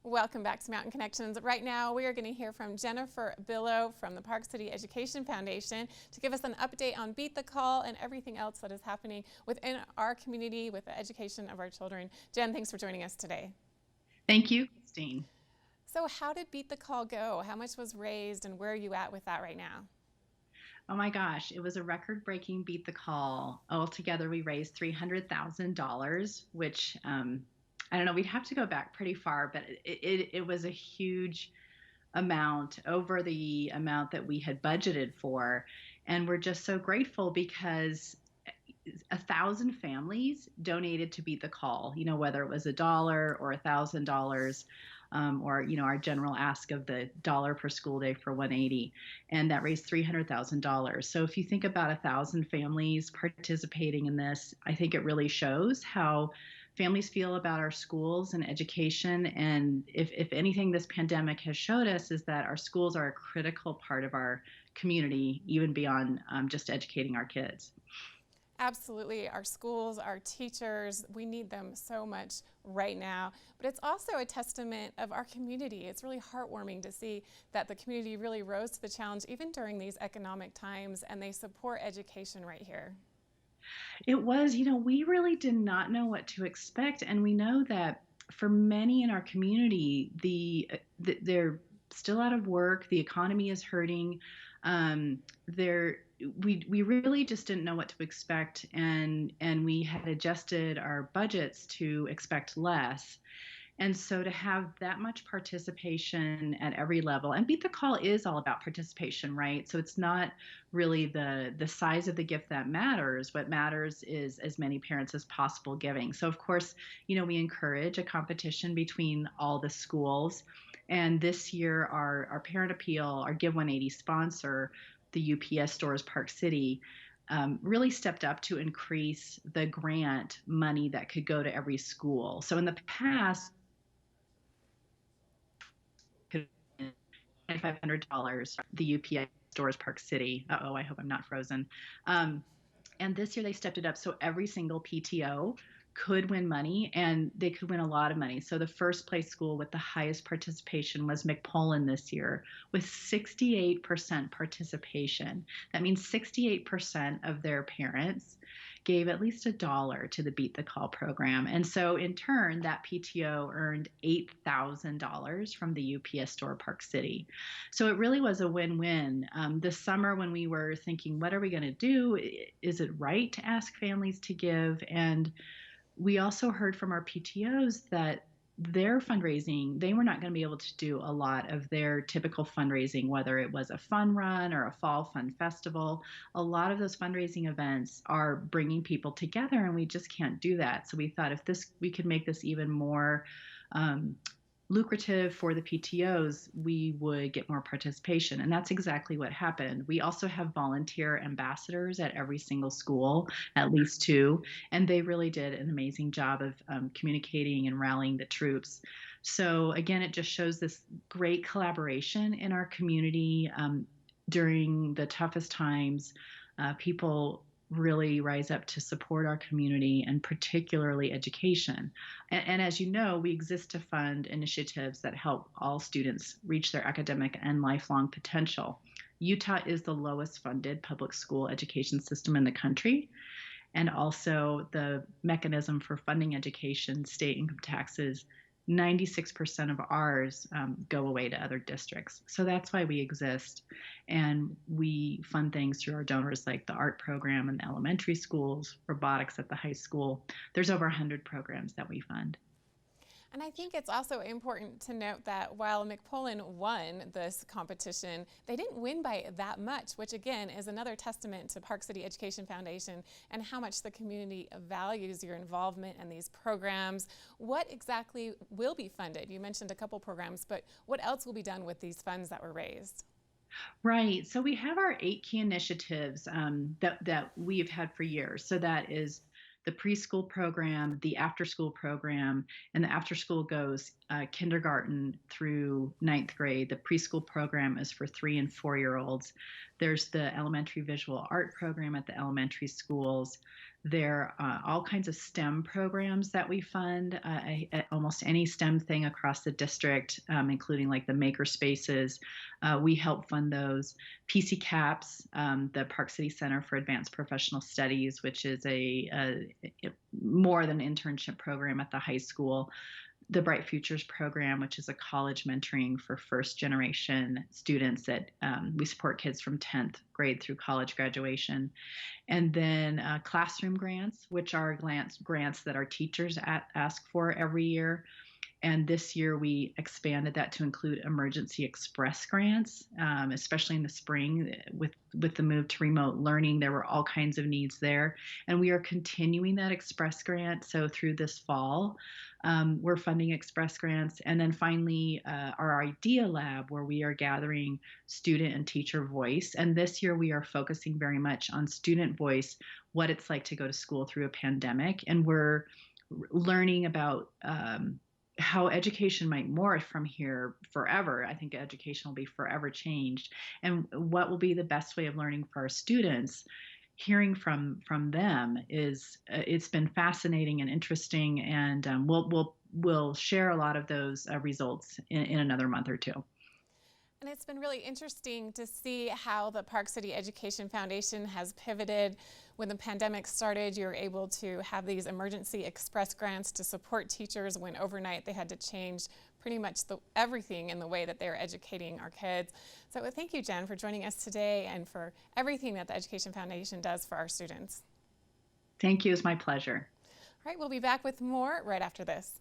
Welcome back to Mountain Connections. Right now we are going to hear from Jennifer Billow from the Park City Education Foundation to give us an update on Beat the Call and everything else that is happening within our community with the education of our children. Jen, thanks for joining us today. Thank you, Christine. So how did Beat the Call go? How much was raised and where are you at with that right now? Oh my gosh, it was a record-breaking Beat the Call. Altogether, we raised $300,000, which I don't know, we'd have to go back pretty far, but it was a huge amount over the amount that we had budgeted for. And we're just so grateful because 1,000 families donated to Beat the Call, whether it was $1 or $1,000, or our general ask of the dollar per school day for 180, and that raised $300,000. So if you think about 1,000 families participating in this, I think it really shows how families feel about our schools and education. And if anything this pandemic has showed us is that our schools are a critical part of our community, even beyond just educating our kids. Absolutely. Our schools, our teachers, we need them so much right now. But it's also a testament of our community. It's really heartwarming to see that the community really rose to the challenge even during these economic times, and they support education right here. It was, we really did not know what to expect. And we know that for many in our community, they're still out of work. The economy is hurting. We really just didn't know what to expect, and we had adjusted our budgets to expect less. And so to have that much participation at every level, and Beat the Call is all about participation, right? So it's not really the size of the gift that matters. What matters is as many parents as possible giving. So of course, we encourage a competition between all the schools. And this year, our Parent Appeal, our Give 180 sponsor, the UPS Stores Park City, really stepped up to increase the grant money that could go to every school. So in the past, $2,500, the UPS Stores Park City. I hope I'm not frozen. And this year they stepped it up so every single PTO could win money, and they could win a lot of money. So the first place school with the highest participation was McPolin this year, with 68% participation. That means 68% of their parents gave at least $1 to the Beat the Call program. And so in turn, that PTO earned $8,000 from the UPS Store Park City. So it really was a win-win. This summer when we were thinking, what are we going to do? Is it right to ask families to give? And we also heard from our PTOs that their fundraising, they were not going to be able to do a lot of their typical fundraising, whether it was a fun run or a fall fun festival. A lot of those fundraising events are bringing people together, and we just can't do that. So we thought we could make this even more lucrative for the PTOs, we would get more participation. And that's exactly what happened. We also have volunteer ambassadors at every single school, at least two, and they really did an amazing job of communicating and rallying the troops. So again, it just shows this great collaboration in our community during the toughest times. People really rise up to support our community, and particularly education. And as you know, we exist to fund initiatives that help all students reach their academic and lifelong potential. Utah is the lowest funded public school education system in the country, and also the mechanism for funding education, state income taxes, 96% of ours go away to other districts. So that's why we exist. And we fund things through our donors like the art program in the elementary schools, robotics at the high school. There's over 100 programs that we fund. And I think it's also important to note that while McPolin won this competition, they didn't win by that much, which again is another testament to Park City Education Foundation and how much the community values your involvement in these programs. What exactly will be funded? You mentioned a couple programs, but what else will be done with these funds that were raised? Right. So we have our 8 key initiatives that we've had for years. So that is the preschool program, the after school program, and the after school goes kindergarten through ninth grade. The preschool program is for 3 and 4-year-olds. There's the elementary visual art program at the elementary schools. There are all kinds of STEM programs that we fund, almost any STEM thing across the district, including like the maker spaces. We help fund those. PC CAPS, the Park City Center for Advanced Professional Studies, which is a more than internship program at the high school. The Bright Futures program, which is a college mentoring for first generation students that we support kids from 10th grade through college graduation. And then classroom grants, which are grants that our teachers ask for every year. And this year we expanded that to include emergency express grants, especially in the spring with the move to remote learning. There were all kinds of needs there. And we are continuing that express grant. So through this fall, we're funding express grants. And then finally, our Idea Lab, where we are gathering student and teacher voice. And this year we are focusing very much on student voice, what it's like to go to school through a pandemic. And we're learning about how education might morph from here forever. I think education will be forever changed. And what will be the best way of learning for our students? Hearing from them is it's been fascinating and interesting, and we'll share a lot of those results in another month or two. And it's been really interesting to see how the Park City Education Foundation has pivoted. When the pandemic started, you were able to have these emergency express grants to support teachers when overnight they had to change pretty much everything in the way that they're educating our kids. So thank you, Jen, for joining us today and for everything that the Education Foundation does for our students. Thank you. It's my pleasure. All right, we'll be back with more right after this.